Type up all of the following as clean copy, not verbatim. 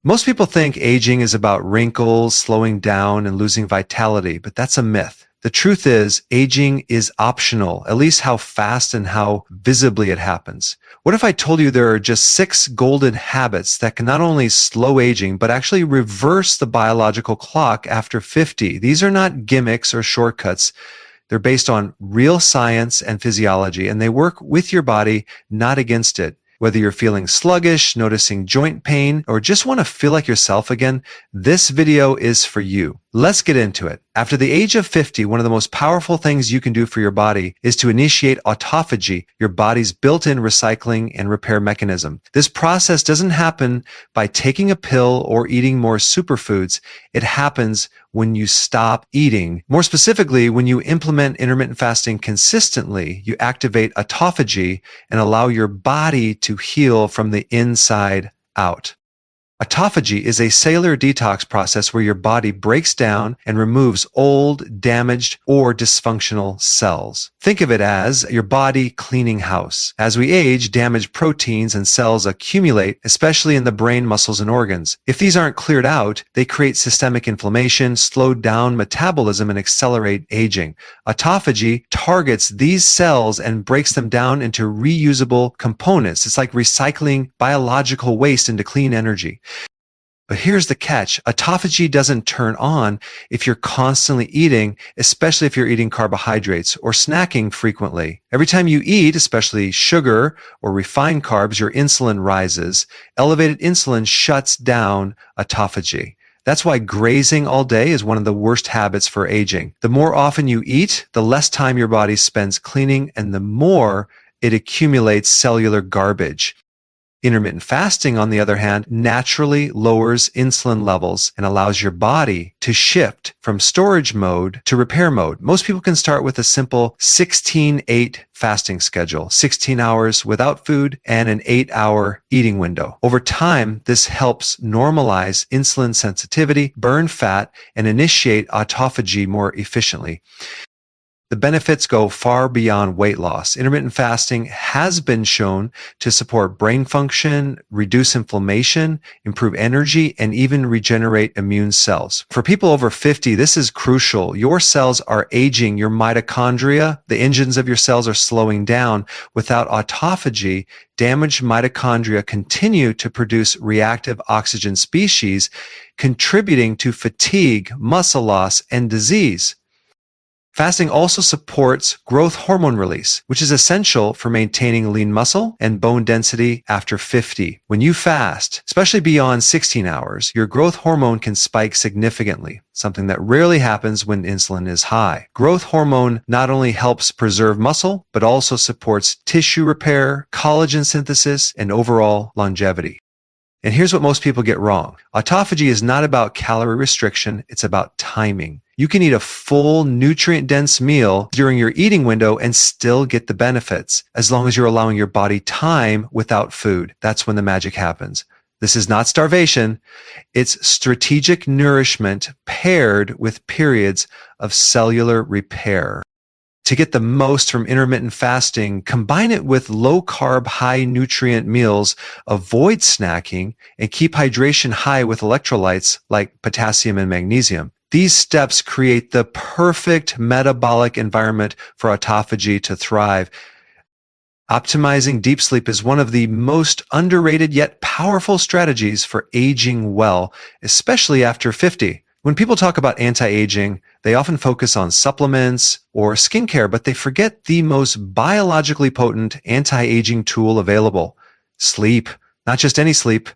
Most people think aging is about wrinkles, slowing down, and losing vitality, but that's a myth. The truth is, aging is optional, at least how fast and how visibly it happens. What if I told you there are just 6 golden habits that can not only slow aging, but actually reverse the biological clock after 50? These are not gimmicks or shortcuts. They're based on real science and physiology, and they work with your body, not against it. Whether you're feeling sluggish, noticing joint pain, or just want to feel like yourself again, this video is for you. Let's get into it. After the age of 50, one of the most powerful things you can do for your body is to initiate autophagy, your body's built-in recycling and repair mechanism. This process doesn't happen by taking a pill or eating more superfoods. It happens when you stop eating. More specifically, when you implement intermittent fasting consistently, you activate autophagy and allow your body to heal from the inside out. Autophagy is a cellular detox process where your body breaks down and removes old, damaged, or dysfunctional cells. Think of it as your body cleaning house. As we age, damaged proteins and cells accumulate, especially in the brain, muscles, and organs. If these aren't cleared out, they create systemic inflammation, slow down metabolism, and accelerate aging. Autophagy targets these cells and breaks them down into reusable components. It's like recycling biological waste into clean energy. But here's the catch. Autophagy doesn't turn on if you're constantly eating, especially if you're eating carbohydrates or snacking frequently. Every time you eat, especially sugar or refined carbs, your insulin rises. Elevated insulin shuts down autophagy. That's why grazing all day is one of the worst habits for aging. The more often you eat, the less time your body spends cleaning, and the more it accumulates cellular garbage. Intermittent fasting, on the other hand, naturally lowers insulin levels and allows your body to shift from storage mode to repair mode. Most people can start with a simple 16-8 fasting schedule, 16 hours without food and an 8-hour eating window. Over time, this helps normalize insulin sensitivity, burn fat, and initiate autophagy more efficiently. The benefits go far beyond weight loss. Intermittent fasting has been shown to support brain function, reduce inflammation, improve energy, and even regenerate immune cells. For people over 50, this is crucial. Your cells are aging. Your mitochondria, the engines of your cells, are slowing down. Without autophagy, damaged mitochondria continue to produce reactive oxygen species, contributing to fatigue, muscle loss, and disease. Fasting also supports growth hormone release, which is essential for maintaining lean muscle and bone density after 50. When you fast, especially beyond 16 hours, your growth hormone can spike significantly, something that rarely happens when insulin is high. Growth hormone not only helps preserve muscle, but also supports tissue repair, collagen synthesis, and overall longevity. And here's what most people get wrong. Autophagy is not about calorie restriction, it's about timing. You can eat a full, nutrient-dense meal during your eating window and still get the benefits, as long as you're allowing your body time without food. That's when the magic happens. This is not starvation. It's strategic nourishment paired with periods of cellular repair. To get the most from intermittent fasting, combine it with low-carb, high-nutrient meals, avoid snacking, and keep hydration high with electrolytes like potassium and magnesium. These steps create the perfect metabolic environment for autophagy to thrive. Optimizing deep sleep is one of the most underrated yet powerful strategies for aging well, especially after 50. When people talk about anti-aging, they often focus on supplements or skincare, but they forget the most biologically potent anti-aging tool available: sleep. Not just any sleep,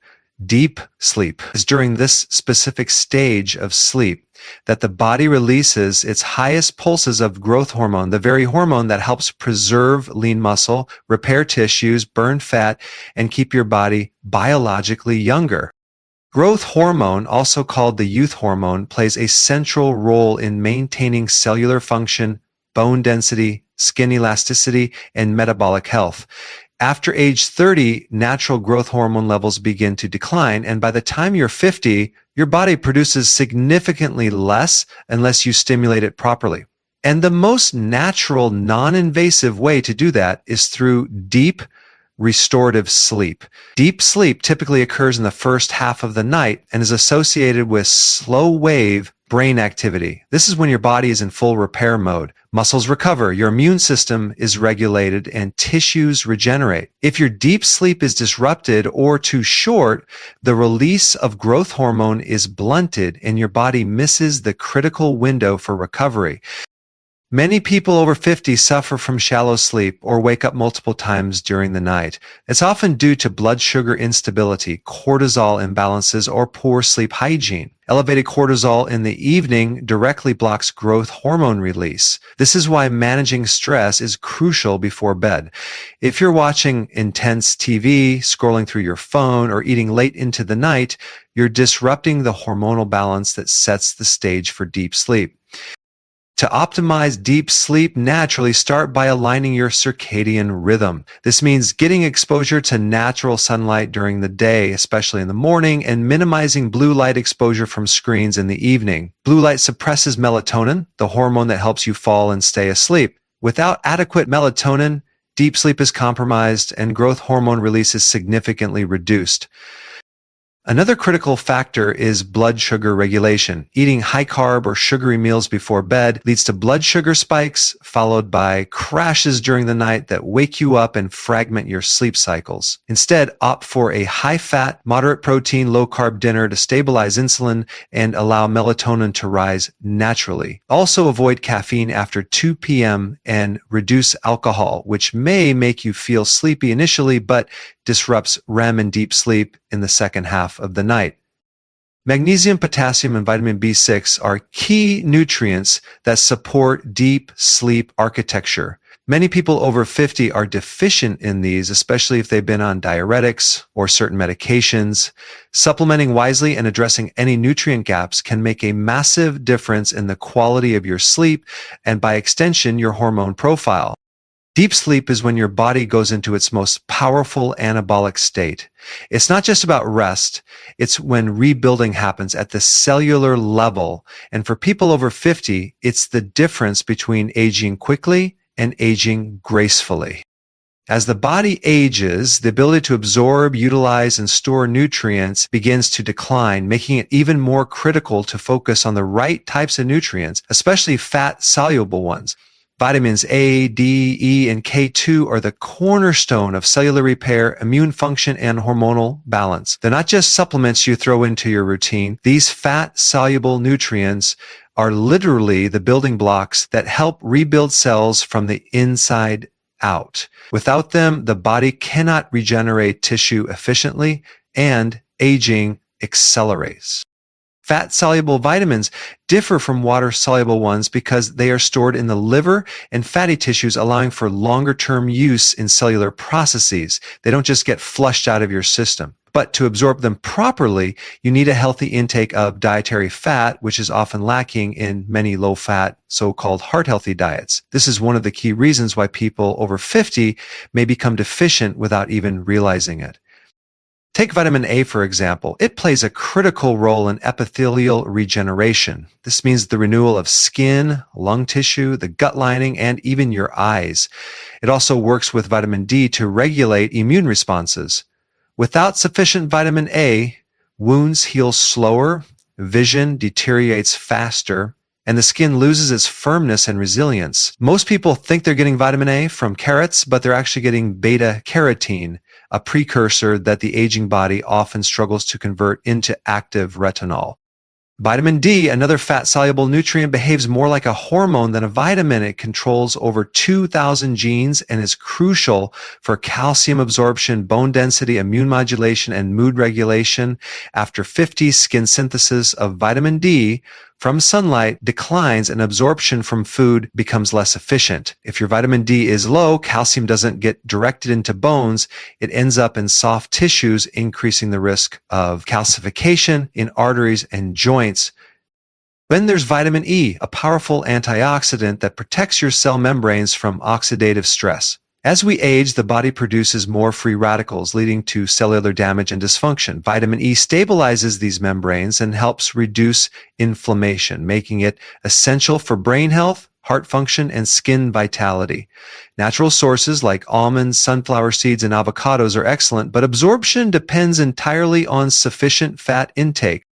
deep sleep. It's during this specific stage of sleep that the body releases its highest pulses of growth hormone, the very hormone that helps preserve lean muscle, repair tissues, burn fat, and keep your body biologically younger. Growth hormone, also called the youth hormone, plays a central role in maintaining cellular function, bone density, skin elasticity, and metabolic health. After age 30, natural growth hormone levels begin to decline, and by the time you're 50, your body produces significantly less unless you stimulate it properly. And the most natural, non-invasive way to do that is through deep, restorative sleep. Deep sleep typically occurs in the first half of the night and is associated with slow wave brain activity. This is when your body is in full repair mode. Muscles recover, your immune system is regulated, and tissues regenerate. If your deep sleep is disrupted or too short, the release of growth hormone is blunted and your body misses the critical window for recovery. Many people over 50 suffer from shallow sleep or wake up multiple times during the night. It's often due to blood sugar instability, cortisol imbalances, or poor sleep hygiene. Elevated cortisol in the evening directly blocks growth hormone release. This is why managing stress is crucial before bed. If you're watching intense TV, scrolling through your phone, or eating late into the night, you're disrupting the hormonal balance that sets the stage for deep sleep. To optimize deep sleep naturally, start by aligning your circadian rhythm. This means getting exposure to natural sunlight during the day, especially in the morning, and minimizing blue light exposure from screens in the evening. Blue light suppresses melatonin, the hormone that helps you fall and stay asleep. Without adequate melatonin, deep sleep is compromised and growth hormone release is significantly reduced. Another critical factor is blood sugar regulation. Eating high-carb or sugary meals before bed leads to blood sugar spikes, followed by crashes during the night that wake you up and fragment your sleep cycles. Instead, opt for a high-fat, moderate-protein, low-carb dinner to stabilize insulin and allow melatonin to rise naturally. Also avoid caffeine after 2 p.m. and reduce alcohol, which may make you feel sleepy initially, but disrupts REM and deep sleep in the second half of the night. Magnesium, potassium, and vitamin B6 are key nutrients that support deep sleep architecture. Many people over 50 are deficient in these, especially if they've been on diuretics or certain medications. Supplementing wisely and addressing any nutrient gaps can make a massive difference in the quality of your sleep and, by extension, your hormone profile. Deep sleep is when your body goes into its most powerful anabolic state. It's not just about rest, it's when rebuilding happens at the cellular level. And for people over 50, it's the difference between aging quickly and aging gracefully. As the body ages, the ability to absorb, utilize, and store nutrients begins to decline, making it even more critical to focus on the right types of nutrients, especially fat-soluble ones. Vitamins A, D, E, and K2 are the cornerstone of cellular repair, immune function, and hormonal balance. They're not just supplements you throw into your routine. These fat-soluble nutrients are literally the building blocks that help rebuild cells from the inside out. Without them, the body cannot regenerate tissue efficiently, and aging accelerates. Fat-soluble vitamins differ from water-soluble ones because they are stored in the liver and fatty tissues, allowing for longer-term use in cellular processes. They don't just get flushed out of your system. But to absorb them properly, you need a healthy intake of dietary fat, which is often lacking in many low-fat, so-called heart-healthy diets. This is one of the key reasons why people over 50 may become deficient without even realizing it. Take vitamin A, for example. It plays a critical role in epithelial regeneration. This means the renewal of skin, lung tissue, the gut lining, and even your eyes. It also works with vitamin D to regulate immune responses. Without sufficient vitamin A, wounds heal slower, vision deteriorates faster, and the skin loses its firmness and resilience. Most people think they're getting vitamin A from carrots, but they're actually getting beta-carotene, a precursor that the aging body often struggles to convert into active retinol. Vitamin D, another fat-soluble nutrient, behaves more like a hormone than a vitamin. It controls over 2,000 genes and is crucial for calcium absorption, bone density, immune modulation, and mood regulation. After 50, skin synthesis of vitamin D from sunlight declines and absorption from food becomes less efficient. If your vitamin D is low, calcium doesn't get directed into bones. It ends up in soft tissues, increasing the risk of calcification in arteries and joints. Then there's vitamin E, a powerful antioxidant that protects your cell membranes from oxidative stress. As we age, the body produces more free radicals, leading to cellular damage and dysfunction. Vitamin E stabilizes these membranes and helps reduce inflammation, making it essential for brain health, heart function, and skin vitality. Natural sources like almonds, sunflower seeds, and avocados are excellent, but absorption depends entirely on sufficient fat intake.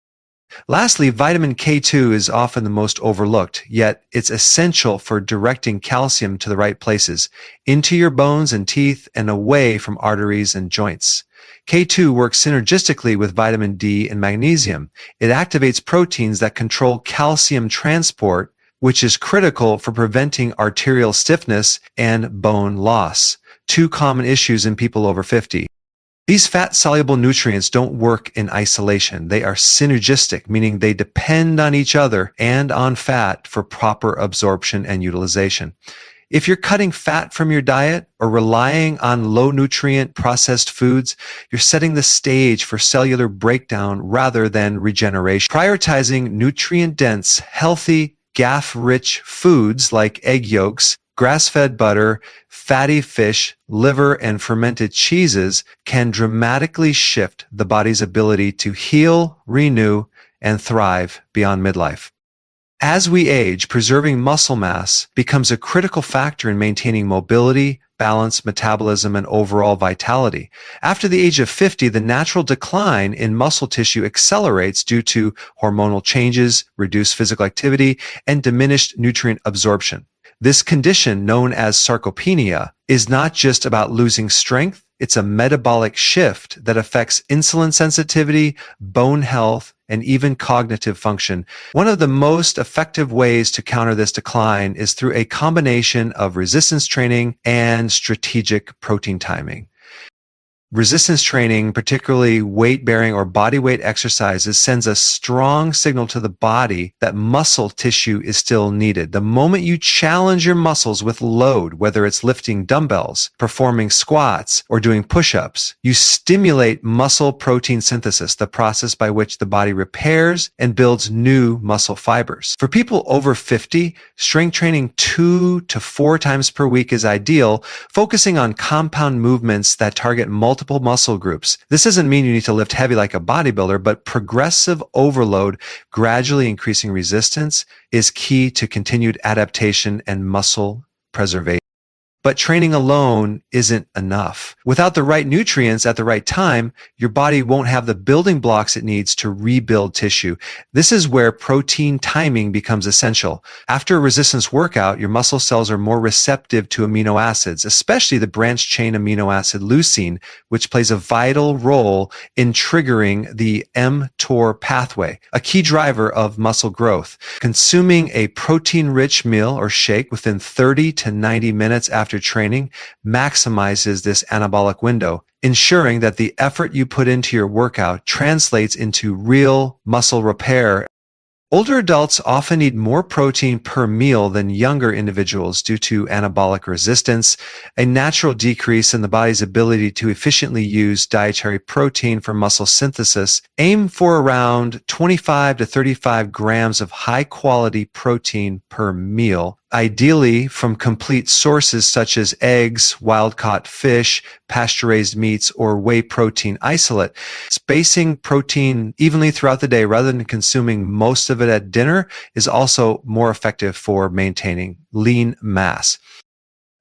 Lastly, vitamin K2 is often the most overlooked, yet it's essential for directing calcium to the right places, into your bones and teeth and away from arteries and joints. K2 works synergistically with vitamin D and magnesium. It activates proteins that control calcium transport, which is critical for preventing arterial stiffness and bone loss, two common issues in people over 50. These fat-soluble nutrients don't work in isolation. They are synergistic, meaning they depend on each other and on fat for proper absorption and utilization. If you're cutting fat from your diet or relying on low-nutrient processed foods, you're setting the stage for cellular breakdown rather than regeneration. Prioritizing nutrient-dense, healthy, GAF-rich foods like egg yolks, grass-fed butter, fatty fish, liver, and fermented cheeses can dramatically shift the body's ability to heal, renew, and thrive beyond midlife. As we age, preserving muscle mass becomes a critical factor in maintaining mobility, balance, metabolism, and overall vitality. After the age of 50, the natural decline in muscle tissue accelerates due to hormonal changes, reduced physical activity, and diminished nutrient absorption. This condition, known as sarcopenia, is not just about losing strength, it's a metabolic shift that affects insulin sensitivity, bone health, and even cognitive function. One of the most effective ways to counter this decline is through a combination of resistance training and strategic protein timing. Resistance training, particularly weight-bearing or body weight exercises, sends a strong signal to the body that muscle tissue is still needed. The moment you challenge your muscles with load, whether it's lifting dumbbells, performing squats, or doing push-ups, you stimulate muscle protein synthesis, the process by which the body repairs and builds new muscle fibers. For people over 50, strength training 2 to 4 times per week is ideal, focusing on compound movements that target multiple muscle groups. This doesn't mean you need to lift heavy like a bodybuilder, but progressive overload, gradually increasing resistance, is key to continued adaptation and muscle preservation. But training alone isn't enough. Without the right nutrients at the right time, your body won't have the building blocks it needs to rebuild tissue. This is where protein timing becomes essential. After a resistance workout, your muscle cells are more receptive to amino acids, especially the branched-chain amino acid leucine, which plays a vital role in triggering the mTOR pathway, a key driver of muscle growth. Consuming a protein-rich meal or shake within 30 to 90 minutes after training maximizes this anabolic window, ensuring that the effort you put into your workout translates into real muscle repair. Older adults often need more protein per meal than younger individuals due to anabolic resistance, a natural decrease in the body's ability to efficiently use dietary protein for muscle synthesis. Aim for around 25 to 35 grams of high-quality protein per meal, ideally from complete sources such as eggs, wild-caught fish, pasture-raised meats, or whey protein isolate. Spacing protein evenly throughout the day rather than consuming most of it at dinner is also more effective for maintaining lean mass.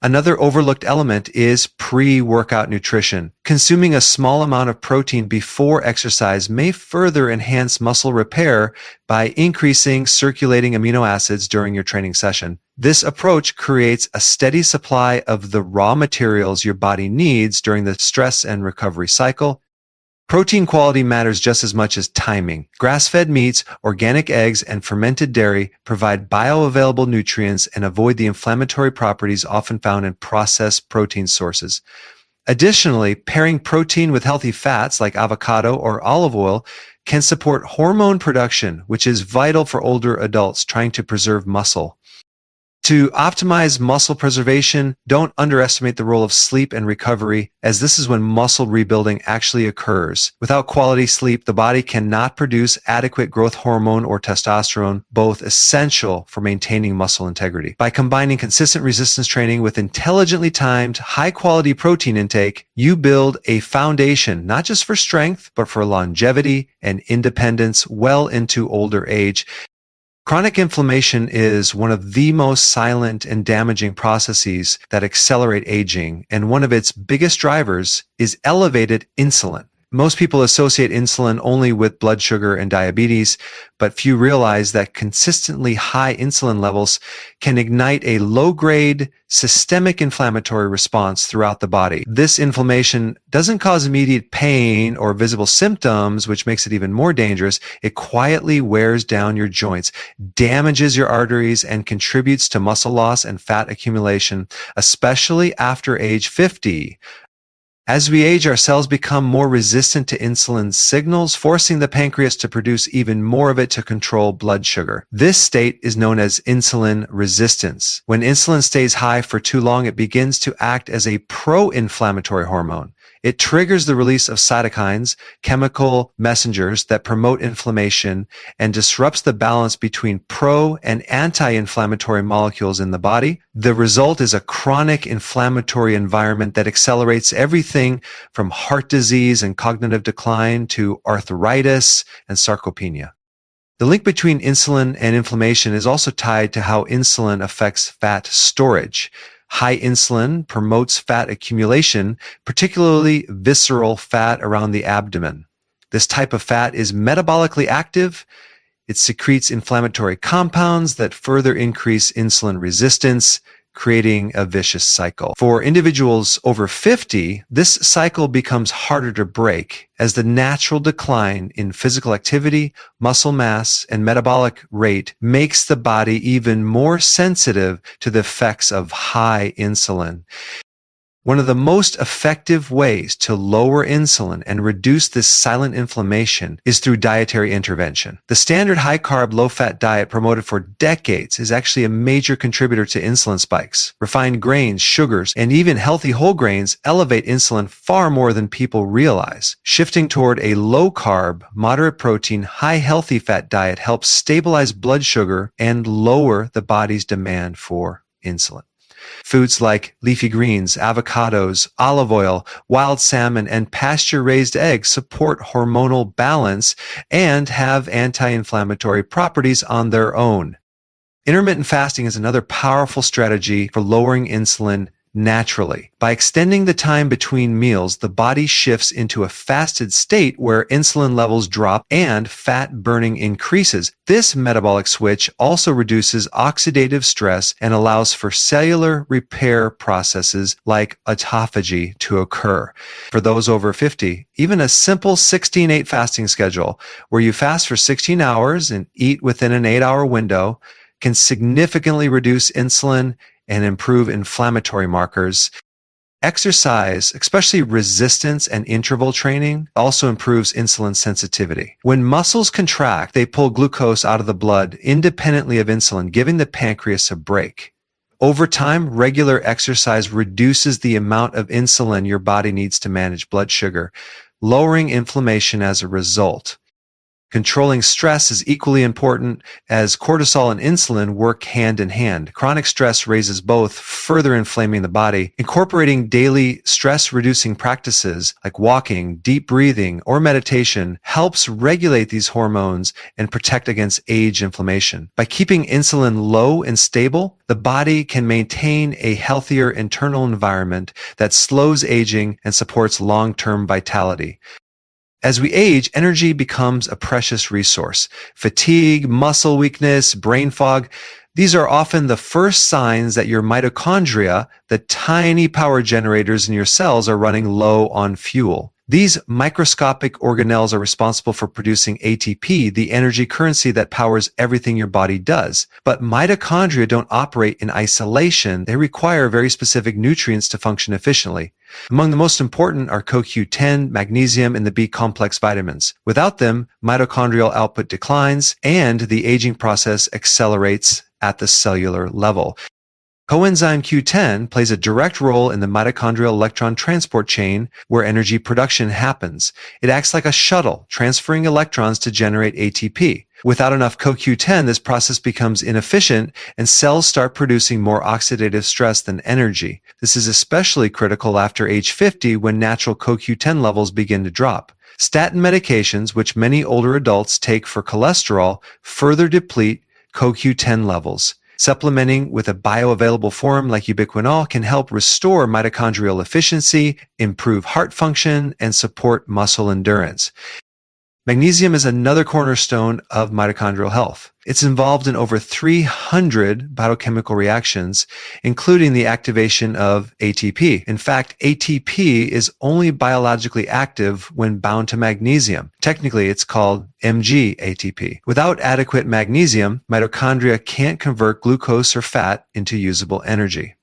Another overlooked element is pre-workout nutrition. Consuming a small amount of protein before exercise may further enhance muscle repair by increasing circulating amino acids during your training session. This approach creates a steady supply of the raw materials your body needs during the stress and recovery cycle. Protein quality matters just as much as timing. Grass-fed meats, organic eggs, and fermented dairy provide bioavailable nutrients and avoid the inflammatory properties often found in processed protein sources. Additionally, pairing protein with healthy fats like avocado or olive oil can support hormone production, which is vital for older adults trying to preserve muscle. To optimize muscle preservation, don't underestimate the role of sleep and recovery, as this is when muscle rebuilding actually occurs. Without quality sleep, the body cannot produce adequate growth hormone or testosterone, both essential for maintaining muscle integrity. By combining consistent resistance training with intelligently timed, high-quality protein intake, you build a foundation not just for strength, but for longevity and independence well into older age. Chronic inflammation is one of the most silent and damaging processes that accelerate aging, and one of its biggest drivers is elevated insulin. Most people associate insulin only with blood sugar and diabetes, but few realize that consistently high insulin levels can ignite a low-grade systemic inflammatory response throughout the body. This inflammation doesn't cause immediate pain or visible symptoms, which makes it even more dangerous. It quietly wears down your joints, damages your arteries, and contributes to muscle loss and fat accumulation, especially after age 50. As we age, our cells become more resistant to insulin signals, forcing the pancreas to produce even more of it to control blood sugar. This state is known as insulin resistance. When insulin stays high for too long, it begins to act as a pro-inflammatory hormone. It triggers the release of cytokines, chemical messengers that promote inflammation, and disrupts the balance between pro- and anti-inflammatory molecules in the body. The result is a chronic inflammatory environment that accelerates everything from heart disease and cognitive decline to arthritis and sarcopenia. The link between insulin and inflammation is also tied to how insulin affects fat storage. High insulin promotes fat accumulation, particularly visceral fat around the abdomen. This type of fat is metabolically active. It secretes inflammatory compounds that further increase insulin resistance, creating a vicious cycle. For individuals over 50, this cycle becomes harder to break as the natural decline in physical activity, muscle mass, and metabolic rate makes the body even more sensitive to the effects of high insulin. One of the most effective ways to lower insulin and reduce this silent inflammation is through dietary intervention. The standard high-carb, low-fat diet promoted for decades is actually a major contributor to insulin spikes. Refined grains, sugars, and even healthy whole grains elevate insulin far more than people realize. Shifting toward a low-carb, moderate-protein, high-healthy fat diet helps stabilize blood sugar and lower the body's demand for insulin. Foods like leafy greens, avocados, olive oil, wild salmon, and pasture-raised eggs support hormonal balance and have anti-inflammatory properties on their own. Intermittent fasting is another powerful strategy for lowering insulin naturally. By extending the time between meals, the body shifts into a fasted state where insulin levels drop and fat burning increases. This metabolic switch also reduces oxidative stress and allows for cellular repair processes like autophagy to occur. For those over 50, even a simple 16-8 fasting schedule where you fast for 16 hours and eat within an 8-hour window can significantly reduce insulin and improve inflammatory markers. Exercise, especially resistance and interval training, also improves insulin sensitivity. When muscles contract, they pull glucose out of the blood independently of insulin, giving the pancreas a break. Over time, regular exercise reduces the amount of insulin your body needs to manage blood sugar, lowering inflammation as a result. Controlling stress is equally important as cortisol and insulin work hand in hand. Chronic stress raises both, further inflaming the body. Incorporating daily stress-reducing practices like walking, deep breathing, or meditation helps regulate these hormones and protect against age inflammation. By keeping insulin low and stable, the body can maintain a healthier internal environment that slows aging and supports long-term vitality. As we age, energy becomes a precious resource. Fatigue, muscle weakness, brain fog, these are often the first signs that your mitochondria, the tiny power generators in your cells, are running low on fuel. These microscopic organelles are responsible for producing ATP, the energy currency that powers everything your body does. But mitochondria don't operate in isolation. They require very specific nutrients to function efficiently. Among the most important are CoQ10, magnesium, and the B-complex vitamins. Without them, mitochondrial output declines and the aging process accelerates at the cellular level. Coenzyme Q10 plays a direct role in the mitochondrial electron transport chain where energy production happens. It acts like a shuttle, transferring electrons to generate ATP. Without enough CoQ10, this process becomes inefficient and cells start producing more oxidative stress than energy. This is especially critical after age 50 when natural CoQ10 levels begin to drop. Statin medications, which many older adults take for cholesterol, further deplete CoQ10 levels. Supplementing with a bioavailable form like ubiquinol can help restore mitochondrial efficiency, improve heart function, and support muscle endurance. Magnesium is another cornerstone of mitochondrial health. It's involved in over 300 biochemical reactions, including the activation of ATP. In fact, ATP is only biologically active when bound to magnesium. Technically, it's called MgATP. Without adequate magnesium, mitochondria can't convert glucose or fat into usable energy.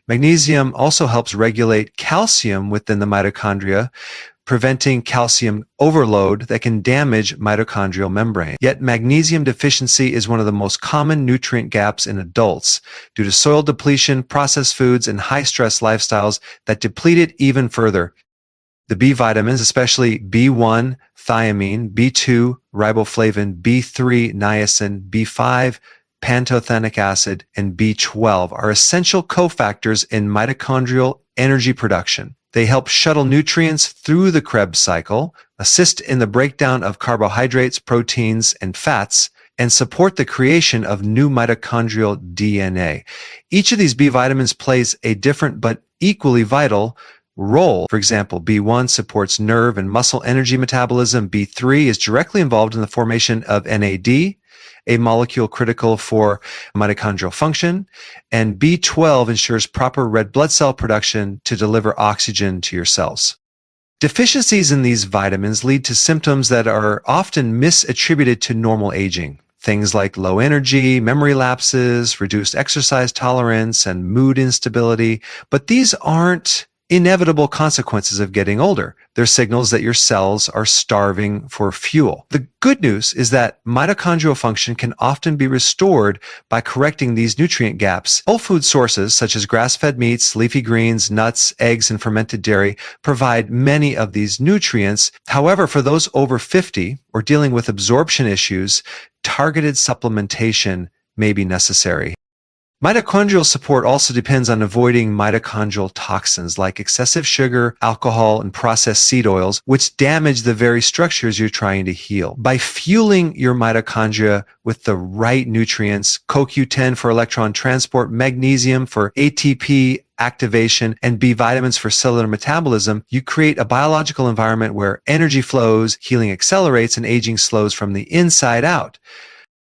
Magnesium also helps regulate calcium within the mitochondria, preventing calcium overload that can damage mitochondrial membrane. Yet magnesium deficiency is one of the most common nutrient gaps in adults due to soil depletion, processed foods, and high-stress lifestyles that deplete it even further. The B vitamins, especially B1, thiamine, B2, riboflavin, B3, niacin, B5, pantothenic acid, and B12 are essential cofactors in mitochondrial energy production. They help shuttle nutrients through the Krebs cycle, assist in the breakdown of carbohydrates, proteins, and fats, and support the creation of new mitochondrial DNA. Each of these B vitamins plays a different but equally vital role. For example, B1 supports nerve and muscle energy metabolism. B3 is directly involved in the formation of NAD, a molecule critical for mitochondrial function, and B12 ensures proper red blood cell production to deliver oxygen to your cells. Deficiencies in these vitamins lead to symptoms that are often misattributed to normal aging. Things like low energy, memory lapses, reduced exercise tolerance, and mood instability. But these aren't inevitable consequences of getting older. They're signals that your cells are starving for fuel. The good news is that mitochondrial function can often be restored by correcting these nutrient gaps. Whole food sources such as grass-fed meats, leafy greens, nuts, eggs, and fermented dairy provide many of these nutrients. However, for those over 50 or dealing with absorption issues, targeted supplementation may be necessary. Mitochondrial support also depends on avoiding mitochondrial toxins like excessive sugar, alcohol, and processed seed oils, which damage the very structures you're trying to heal. By fueling your mitochondria with the right nutrients, CoQ10 for electron transport, magnesium for ATP activation, and B vitamins for cellular metabolism, you create a biological environment where energy flows, healing accelerates, and aging slows from the inside out.